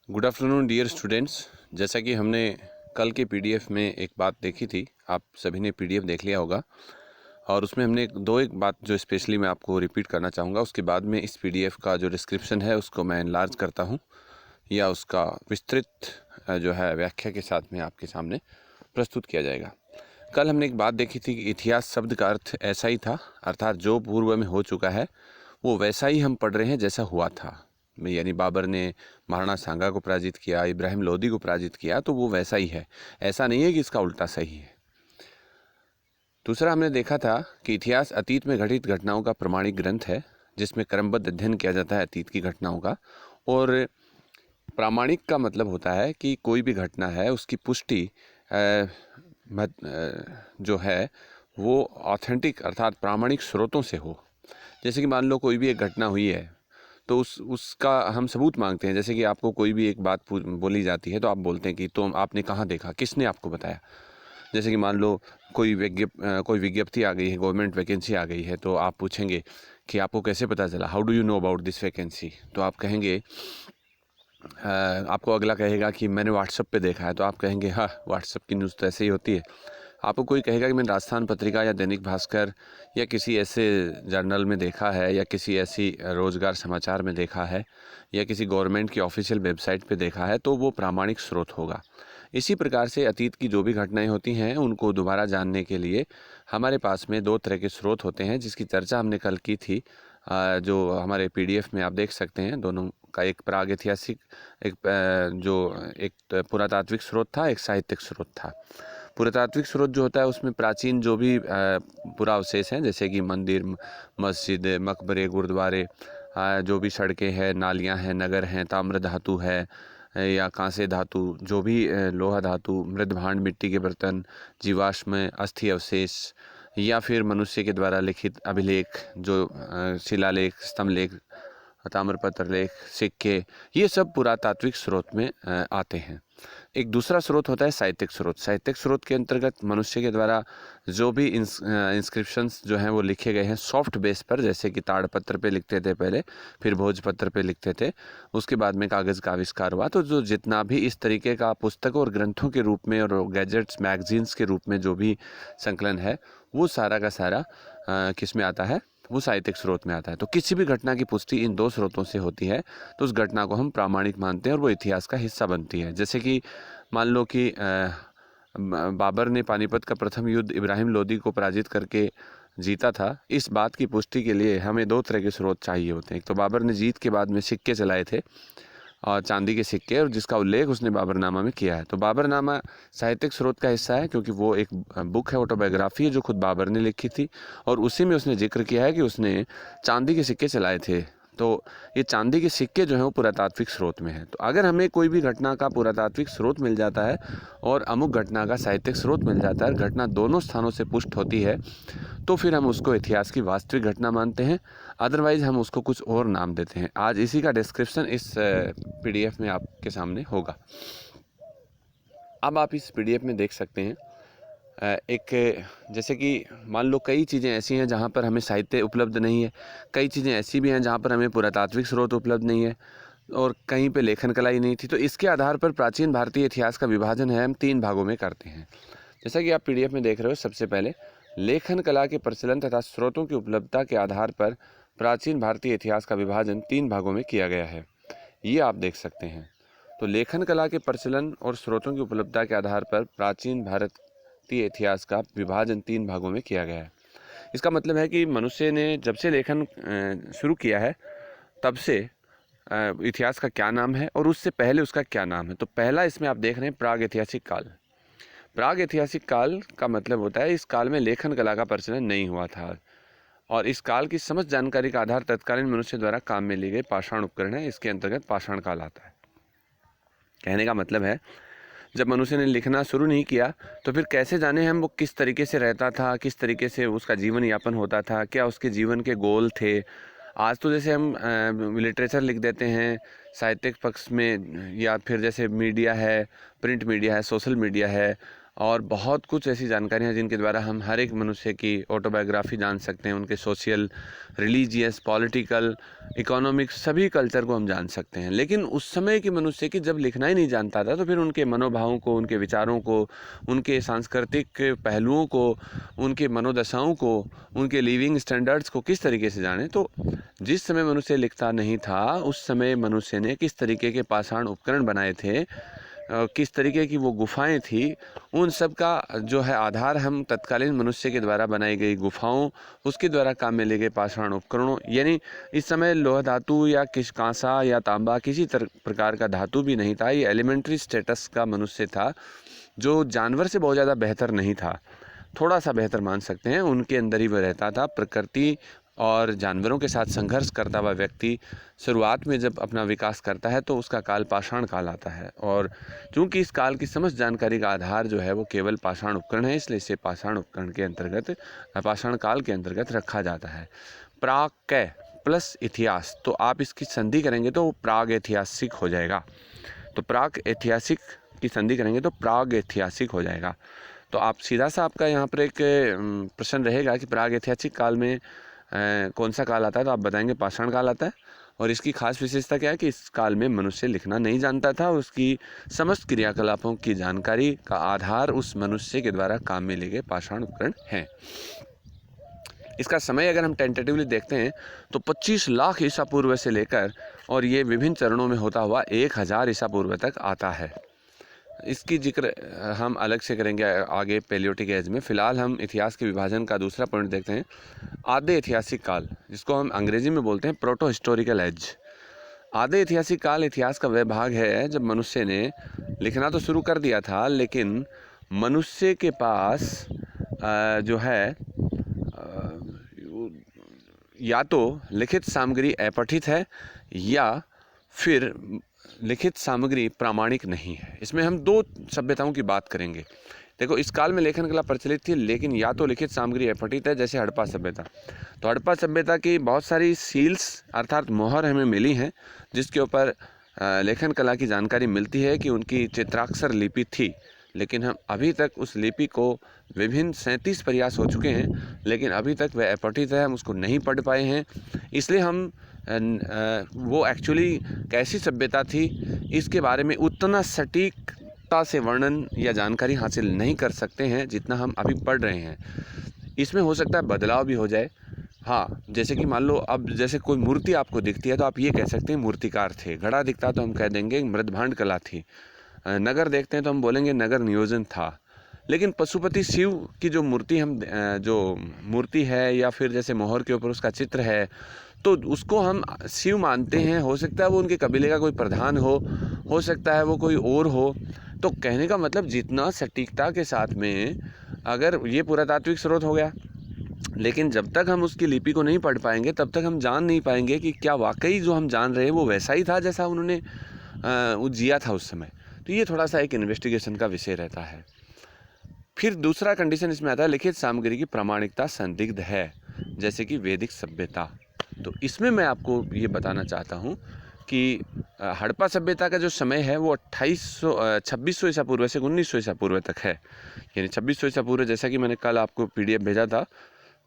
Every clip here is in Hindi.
Good afternoon dear students. जैसा कि हमने कल के पीडीएफ में एक बात देखी थी, आप सभी ने पीडीएफ देख लिया होगा और उसमें हमने एक बात जो स्पेशली मैं आपको रिपीट करना चाहूँगा। उसके बाद में इस पीडीएफ का जो डिस्क्रिप्शन है उसको मैं एनलार्ज करता हूँ या उसका विस्तृत जो है व्याख्या के साथ में आपके सामने प्रस्तुत किया जाएगा। कल हमने एक बात देखी थी कि इतिहास शब्द का अर्थ ऐसा ही था, अर्थात जो पूर्व में हो चुका है वो वैसा ही हम पढ़ रहे हैं जैसा हुआ था। यानी बाबर ने महाराणा सांगा को पराजित किया, इब्राहिम लोदी को पराजित किया, तो वो वैसा ही है, ऐसा नहीं है कि इसका उल्टा सही है। दूसरा हमने देखा था कि इतिहास अतीत में घटित घटनाओं का प्रमाणिक ग्रंथ है जिसमें क्रमबद्ध अध्ययन किया जाता है अतीत की घटनाओं का। और प्रामाणिक का मतलब होता है कि कोई भी घटना है उसकी पुष्टि जो है वो ऑथेंटिक अर्थात प्रामाणिक स्रोतों से हो। जैसे कि मान लो कोई भी एक घटना हुई है तो उसका हम सबूत मांगते हैं। जैसे कि आपको कोई भी एक बात बोली जाती है तो आप बोलते हैं कि तो आपने कहाँ देखा, किसने आपको बताया। जैसे कि मान लो कोई विज्ञप्ति आ गई है, गवर्नमेंट वैकेंसी आ गई है, तो आप पूछेंगे कि आपको कैसे पता चला, how do you know about this vacancy. तो आप कहेंगे आपको अगला कहेगा कि मैंने व्हाट्सएप पे देखा है, तो आप कहेंगे हाँ व्हाट्सएप की न्यूज़ तो ऐसे ही होती है। आपको कोई कहेगा कि मैंने राजस्थान पत्रिका या दैनिक भास्कर या किसी ऐसे जर्नल में देखा है या किसी ऐसी रोज़गार समाचार में देखा है या किसी गवर्नमेंट की ऑफिशियल वेबसाइट पे देखा है, तो वो प्रामाणिक स्रोत होगा। इसी प्रकार से अतीत की जो भी घटनाएं होती हैं उनको दोबारा जानने के लिए हमारे पास में दो तरह के स्रोत होते हैं जिसकी चर्चा हमने कल की थी। जो हमारे पीडीएफ में आप देख सकते हैं, दोनों का एक प्रागैतिहासिक एक पुरातात्विक स्रोत था, एक साहित्यिक स्रोत था। पुरातात्विक स्रोत जो होता है उसमें प्राचीन जो भी पुरावशेष हैं, जैसे कि मंदिर, मस्जिद, मकबरे, गुरुद्वारे, जो भी सड़कें हैं, नालियां हैं, नगर हैं, ताम्र धातु है या कांसे धातु, जो भी लोहा धातु, मृद भांड, मिट्टी के बर्तन, जीवाश्म, अस्थि अवशेष या फिर मनुष्य के द्वारा लिखित अभिलेख, जो शिलालेख, स्तंभलेख, ताम्रपत्र लेख, सिक्के, ये सब पुरातात्विक स्रोत में आते हैं। एक दूसरा स्रोत होता है साहित्यिक स्रोत। साहित्यिक स्रोत के अंतर्गत मनुष्य के द्वारा जो भी इंस्क्रिप्शंस जो हैं वो लिखे गए हैं सॉफ्ट बेस पर, जैसे कि ताड़पत्र पे लिखते थे पहले, फिर भोजपत्र पे लिखते थे, उसके बाद में कागज़ का आविष्कार हुआ। तो जो जितना भी इस तरीके का पुस्तकों और ग्रंथों के रूप में और गैजेट्स, मैगजीन्स के रूप में जो भी संकलन है वो सारा का सारा किस में आता है, वो साहित्यिक स्रोत में आता है। तो किसी भी घटना की पुष्टि इन दो स्रोतों से होती है तो उस घटना को हम प्रामाणिक मानते हैं और वो इतिहास का हिस्सा बनती है। जैसे कि मान लो कि बाबर ने पानीपत का प्रथम युद्ध इब्राहिम लोदी को पराजित करके जीता था। इस बात की पुष्टि के लिए हमें दो तरह के स्रोत चाहिए होते हैं। एक तो बाबर ने जीत के बाद में सिक्के चलाए थे और चांदी के सिक्के, और जिसका उल्लेख उसने बाबरनामा में किया है। तो बाबरनामा साहित्यिक स्रोत का हिस्सा है क्योंकि वो एक बुक है, ऑटोबायोग्राफी है, जो खुद बाबर ने लिखी थी और उसी में उसने जिक्र किया है कि उसने चांदी के सिक्के चलाए थे। तो ये चांदी के सिक्के जो हैं वो पुरातात्विक स्रोत में है। तो अगर हमें कोई भी घटना का पुरातात्विक स्रोत मिल जाता है और अमुक घटना का साहित्यिक स्रोत मिल जाता है, घटना दोनों स्थानों से पुष्ट होती है, तो फिर हम उसको इतिहास की वास्तविक घटना मानते हैं। अदरवाइज़ हम उसको कुछ और नाम देते हैं। आज इसी का डिस्क्रिप्शन इस पीडीएफ में आपके सामने होगा। अब आप इस पीडीएफ में देख सकते हैं एक, जैसे कि मान लो कई चीज़ें ऐसी हैं जहाँ पर हमें साहित्य उपलब्ध नहीं है, कई चीज़ें ऐसी भी हैं जहाँ पर हमें पुरातात्विक स्रोत उपलब्ध नहीं है और कहीं पे लेखन कला ही नहीं थी। तो इसके आधार पर प्राचीन भारतीय इतिहास का विभाजन है, हम 3 भागों में करते हैं। जैसा कि आप पीडीएफ में देख रहे हो, सबसे पहले लेखन कला के प्रचलन तथा स्रोतों की उपलब्धता के आधार पर प्राचीन भारतीय इतिहास का विभाजन 3 भागों में किया गया है, ये आप देख सकते हैं। तो लेखन कला के प्रचलन और स्रोतों की उपलब्धता के आधार पर प्राचीन भारतीय इतिहास का विभाजन 3 भागों में किया गया है। इसका मतलब है कि मनुष्य ने जब से लेखन शुरू किया है तब से इतिहास का क्या नाम है और उससे पहले उसका क्या नाम है। तो पहला इसमें आप देख रहे हैं प्राग ऐतिहासिक काल। प्राग ऐतिहासिक काल का मतलब होता है इस काल में लेखन कला का प्रचलन नहीं हुआ था और इस काल की समस्त जानकारी का आधार तत्कालीन मनुष्य द्वारा काम में लिए गए पाषाण उपकरण है। इसके अंतर्गत पाषाण काल आता है। कहने का मतलब है जब मनुष्य ने लिखना शुरू नहीं किया तो फिर कैसे जाने हम वो किस तरीके से रहता था, किस तरीके से उसका जीवन यापन होता था, क्या उसके जीवन के गोल थे। आज तो जैसे हम लिटरेचर लिख देते हैं साहित्यिक पक्ष में, या फिर जैसे मीडिया है, प्रिंट मीडिया है, सोशल मीडिया है और बहुत कुछ ऐसी जानकारियाँ जिनके द्वारा हम हर एक मनुष्य की ऑटोबायोग्राफी जान सकते हैं, उनके सोशल, रिलीजियस, पॉलिटिकल, इकोनॉमिक सभी कल्चर को हम जान सकते हैं। लेकिन उस समय के मनुष्य की जब लिखना ही नहीं जानता था, तो फिर उनके मनोभावों को, उनके विचारों को, उनके सांस्कृतिक पहलुओं को, उनके मनोदशाओं को, उनके लिविंग स्टैंडर्ड्स को किस तरीके से जाने। तो जिस समय मनुष्य लिखता नहीं था, उस समय मनुष्य ने किस तरीके के पाषाण उपकरण बनाए थे, किस तरीके की वो गुफाएं थी, उन सब का जो है आधार हम तत्कालीन मनुष्य के द्वारा बनाई गई गुफाओं, उसके द्वारा काम में ले गए पाषाण उपकरणों, यानी इस समय लोहा धातु या किस कांसा या तांबा किसी प्रकार का धातु भी नहीं था। ये एलिमेंट्री स्टेटस का मनुष्य था, जो जानवर से बहुत ज़्यादा बेहतर नहीं था, थोड़ा सा बेहतर मान सकते हैं। उनके अंदर ही वह रहता था। प्रकृति और जानवरों के साथ संघर्ष करता हुआ व्यक्ति शुरुआत में जब अपना विकास करता है तो उसका काल पाषाण काल आता है। और चूंकि इस काल की समस्त जानकारी का आधार जो है वो केवल पाषाण उपकरण है, इसलिए इसे पाषाण उपकरण के अंतर्गत, पाषाण काल के अंतर्गत रखा जाता है। प्राक प्लस इतिहास, तो आप इसकी संधि करेंगे तो प्राग ऐतिहासिक हो जाएगा। तो प्राग ऐतिहासिक की संधि करेंगे तो प्राग ऐतिहासिक हो जाएगा। तो आप सीधा सा आपका यहाँ पर एक प्रश्न रहेगा कि प्राग ऐतिहासिक काल में कौन सा काल आता है, तो आप बताएंगे पाषाण काल आता है। और इसकी खास विशेषता क्या है कि इस काल में मनुष्य लिखना नहीं जानता था, उसकी समस्त क्रियाकलापों की जानकारी का आधार उस मनुष्य के द्वारा काम में लिए गए पाषाण उपकरण हैं। इसका समय अगर हम टेंटेटिवली देखते हैं तो 25 लाख ईसा पूर्व से लेकर, और ये विभिन्न चरणों में होता हुआ 1000 ईसा पूर्व तक आता है। इसकी जिक्र हम अलग से करेंगे आगे पैलियोटिक एज में। फ़िलहाल हम इतिहास के विभाजन का दूसरा पॉइंट देखते हैं, आधे ऐतिहासिक काल, जिसको हम अंग्रेजी में बोलते हैं प्रोटो हिस्टोरिकल एज। आधे ऐतिहासिक काल इतिहास का वह भाग है जब मनुष्य ने लिखना तो शुरू कर दिया था, लेकिन मनुष्य के पास जो है या तो लिखित सामग्री अपठित है या फिर लिखित सामग्री प्रामाणिक नहीं है। इसमें हम दो सभ्यताओं की बात करेंगे। देखो, इस काल में लेखन कला प्रचलित थी, लेकिन या तो लिखित सामग्री अपठित है, जैसे हड़प्पा सभ्यता। तो हड़प्पा सभ्यता की बहुत सारी सील्स अर्थात मोहर हमें मिली हैं, जिसके ऊपर लेखन कला की जानकारी मिलती है कि उनकी चित्राक्षर लिपि थी। लेकिन हम अभी तक उस लिपि को विभिन्न 37 प्रयास हो चुके हैं, लेकिन अभी तक वह अपठित है, हम उसको नहीं पढ़ पाए हैं। इसलिए हम वो एक्चुअली कैसी सभ्यता थी इसके बारे में उतना सटीकता से वर्णन या जानकारी हासिल नहीं कर सकते हैं जितना हम अभी पढ़ रहे हैं। इसमें हो सकता है बदलाव भी हो जाए। हाँ, जैसे कि मान लो अब जैसे कोई मूर्ति आपको दिखती है तो आप ये कह सकते हैं मूर्तिकार थे। घड़ा दिखता तो हम कह देंगे मृदभांड कला थी। नगर देखते हैं तो हम बोलेंगे नगर नियोजन था। लेकिन पशुपति शिव की जो मूर्ति हम जो मूर्ति है या फिर जैसे मोहर के ऊपर उसका चित्र है, तो उसको हम शिव मानते हैं। हो सकता है वो उनके कबीले का कोई प्रधान हो सकता है वो कोई और हो। तो कहने का मतलब जितना सटीकता के साथ में, अगर ये पुरातात्विक स्रोत हो गया, लेकिन जब तक हम उसकी लिपि को नहीं पढ़ पाएंगे तब तक हम जान नहीं पाएंगे कि क्या वाकई जो हम जान रहे हैं वो वैसा ही था जैसा उन्होंने जिया था उस समय। तो ये थोड़ा सा एक इन्वेस्टिगेशन का विषय रहता है। फिर दूसरा कंडीशन इसमें आता है लिखित सामग्री की प्रामाणिकता संदिग्ध है, जैसे कि वैदिक सभ्यता। तो इसमें मैं आपको ये बताना चाहता हूँ कि हड़प्पा सभ्यता का जो समय है वो 2600 ईसा पूर्व से 1900 ईसा पूर्व तक है। यानी 2600 ईसा पूर्व, जैसा कि मैंने कल आपको PDF भेजा था,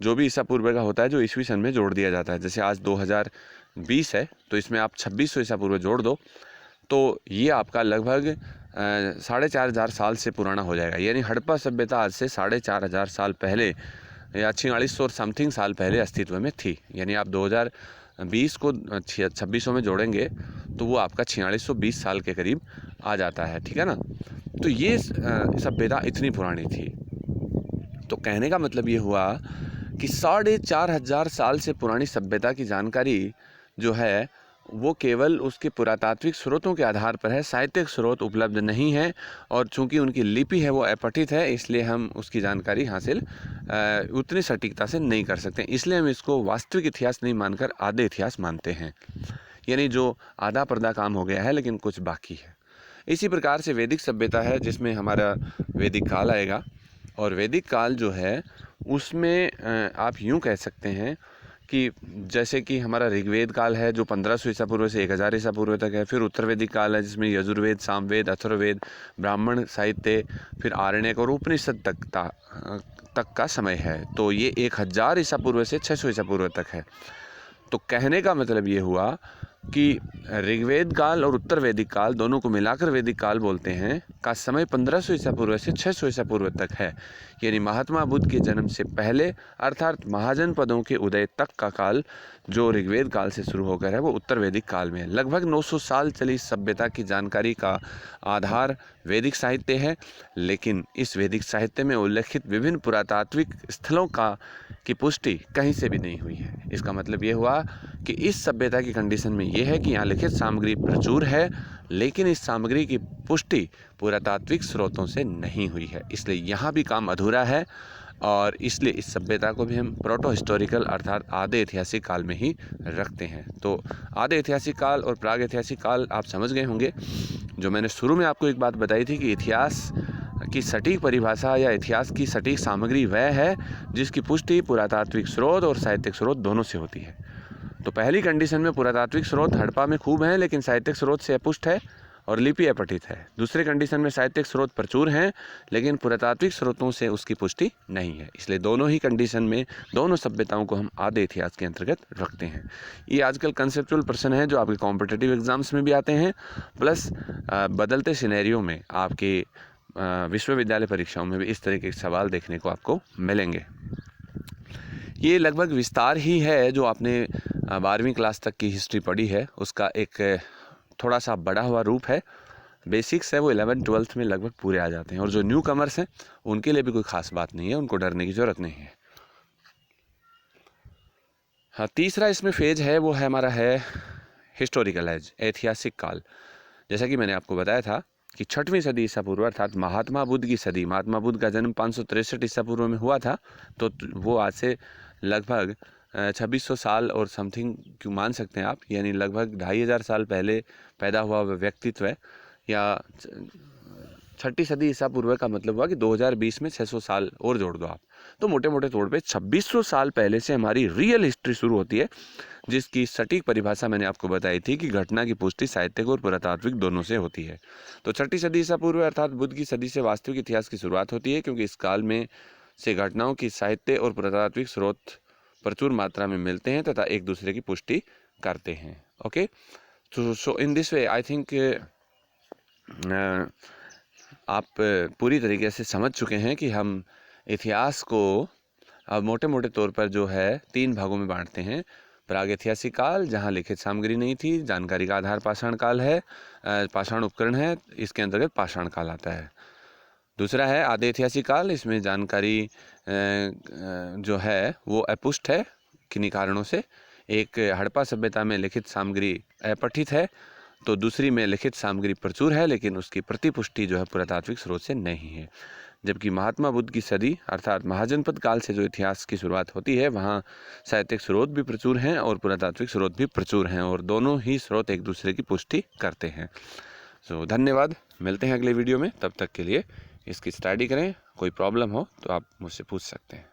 जो भी ईसा पूर्व का होता है जो ईस्वी सन में जोड़ दिया जाता है। जैसे आज 2020 है तो इसमें आप 2600 ईसा पूर्व जोड़ दो, तो ये आपका लगभग 4500 साल से पुराना हो जाएगा। यानी हड़प्पा सभ्यता आज से 4500 साल पहले या 4600 और समथिंग साल पहले अस्तित्व में थी। यानी आप 2020 को 2600 में जोड़ेंगे तो वो आपका 4620 साल के करीब आ जाता है, ठीक है ना। तो ये सभ्यता इतनी पुरानी थी। तो कहने का मतलब ये हुआ कि 4500 साल से पुरानी सभ्यता की जानकारी जो है वो केवल उसके पुरातात्विक स्रोतों के आधार पर है, साहित्यिक स्रोत उपलब्ध नहीं है। और चूंकि उनकी लिपि है वो अपठित है, इसलिए हम उसकी जानकारी हासिल उतनी सटीकता से नहीं कर सकते। इसलिए हम इसको वास्तविक इतिहास नहीं मानकर आधे इतिहास मानते हैं। यानी जो आधा पर्दा काम हो गया है लेकिन कुछ बाकी है। इसी प्रकार से वैदिक सभ्यता है जिसमें हमारा वैदिक काल आएगा। और वैदिक काल जो है उसमें आप यूँ कह सकते हैं कि जैसे कि हमारा ऋग्वेद काल है जो 1500 ईसा पूर्व से 1000 ईसा पूर्व तक है, फिर उत्तर वैदिक काल है जिसमें यजुर्वेद, सामवेद, अथर्ववेद, ब्राह्मण साहित्य, फिर आरण्यक और उपनिषद तक का समय है। तो ये 1000 ईसा पूर्व से 600 ईसा पूर्व तक है। तो कहने का मतलब ये हुआ कि ऋग्वेद काल और उत्तर वैदिक काल दोनों को मिलाकर वैदिक काल बोलते हैं का समय 1500 ईसा पूर्व से 600 ईसा पूर्व तक है। यानी महात्मा बुद्ध के जन्म से पहले अर्थात महाजनपदों के उदय तक का काल जो ऋग्वेद काल से शुरू होकर है वो उत्तर वैदिक काल में है। लगभग 900 साल चली सभ्यता की जानकारी का आधार वैदिक साहित्य है, लेकिन इस वैदिक साहित्य में उल्लेखित विभिन्न पुरातात्विक स्थलों की पुष्टि कहीं से भी नहीं हुई है। इसका मतलब ये हुआ कि इस सभ्यता की कंडीशन में ये है कि यहाँ लिखित सामग्री प्रचुर है, लेकिन इस सामग्री की पुष्टि पुरातात्विक स्रोतों से नहीं हुई है। इसलिए यहाँ भी काम अधूरा है और इसलिए इस सभ्यता को भी हम प्रोटो हिस्टोरिकल अर्थात आधे ऐतिहासिक काल में ही रखते हैं। तो आधे ऐतिहासिक काल और प्राग ऐतिहासिक काल आप समझ गए होंगे। जो मैंने शुरू में आपको एक बात बताई थी कि इतिहास की सटीक परिभाषा या इतिहास की सटीक सामग्री वह है जिसकी पुष्टि पुरातात्विक स्रोत और साहित्यिक स्रोत दोनों से होती है। तो पहली कंडीशन में पुरातात्विक स्रोत हड़प्पा में खूब हैं लेकिन साहित्यिक स्रोत से अपुष्ट है और लिपि अपठित है। दूसरी कंडीशन में साहित्यिक स्रोत प्रचुर हैं लेकिन पुरातात्विक स्रोतों से उसकी पुष्टि नहीं है। इसलिए दोनों ही कंडीशन में दोनों सभ्यताओं को हम आधे इतिहास के अंतर्गत रखते हैं। ये आजकल कंसेप्चुअल प्रश्न है जो आपके कॉम्पिटिटिव एग्जाम्स में भी आते हैं, प्लस बदलते सिनेरियो में आपके विश्वविद्यालय परीक्षाओं में भी इस तरह के सवाल देखने को आपको मिलेंगे। ये लगभग विस्तार ही है जो आपने 12वीं क्लास तक की हिस्ट्री पढ़ी है उसका एक थोड़ा सा बड़ा हुआ रूप है। बेसिक्स है वो 11th-12th में लगभग पूरे आ जाते हैं और जो न्यू कमर्स हैं उनके लिए भी कोई ख़ास बात नहीं है, उनको डरने की ज़रूरत नहीं है। हाँ, तीसरा इसमें फेज है वो है हमारा है हिस्टोरिकल एज, ऐतिहासिक काल। जैसा कि मैंने आपको बताया था कि 6वीं सदी ईसा पूर्व अर्थात महात्मा बुद्ध की सदी, महात्मा बुद्ध का जन्म 563 ईसा पूर्व में हुआ था। तो वो आज से लगभग 2600 साल और समथिंग क्यों मान सकते हैं आप, यानी लगभग 2500 साल पहले पैदा हुआ व्यक्तित्व है। या 6ठी सदी ईसा पूर्व का मतलब हुआ कि 2020 में 600 साल और जोड़ दो आप, तो मोटे मोटे तौर पे 2600 साल पहले से हमारी रियल हिस्ट्री शुरू होती है, जिसकी सटीक परिभाषा मैंने आपको बताई थी कि घटना की पुष्टि साहित्यिक और पुरातात्विक दोनों से होती है। तो 6ठी सदी ईसा पूर्व अर्थात बुद्ध की सदी से वास्तविक इतिहास की शुरुआत होती है, क्योंकि इस काल में से घटनाओं की साहित्य और पुरातात्विक स्रोत प्रचुर मात्रा में मिलते हैं तथा एक दूसरे की पुष्टि करते हैं। Okay, so in this way I think आप पूरी तरीके से समझ चुके हैं कि हम इतिहास को अब मोटे मोटे तौर पर जो है 3 भागों में बांटते हैं। प्राग ऐतिहासिक काल जहाँ लिखित सामग्री नहीं थी, जानकारी का आधार पाषाण काल है, पाषाण उपकरण है, इसके अंतर्गत पाषाण काल आता है। दूसरा है आधे ऐतिहासिक काल, इसमें जानकारी जो है वो अपुष्ट है किन्हीं कारणों से। एक हड़प्पा सभ्यता में लिखित सामग्री अपठित है, तो दूसरी में लिखित सामग्री प्रचुर है लेकिन उसकी प्रतिपुष्टि जो है पुरातात्विक स्रोत से नहीं है। जबकि महात्मा बुद्ध की सदी अर्थात महाजनपद काल से जो इतिहास की शुरुआत होती है वहाँ साहित्यिक स्रोत भी प्रचुर हैं और पुरातात्विक स्रोत भी प्रचुर हैं और दोनों ही स्रोत एक दूसरे की पुष्टि करते हैं। सो धन्यवाद, मिलते हैं अगले वीडियो में। तब तक के लिए इसकी स्टडी करें, कोई प्रॉब्लम हो तो आप मुझसे पूछ सकते हैं।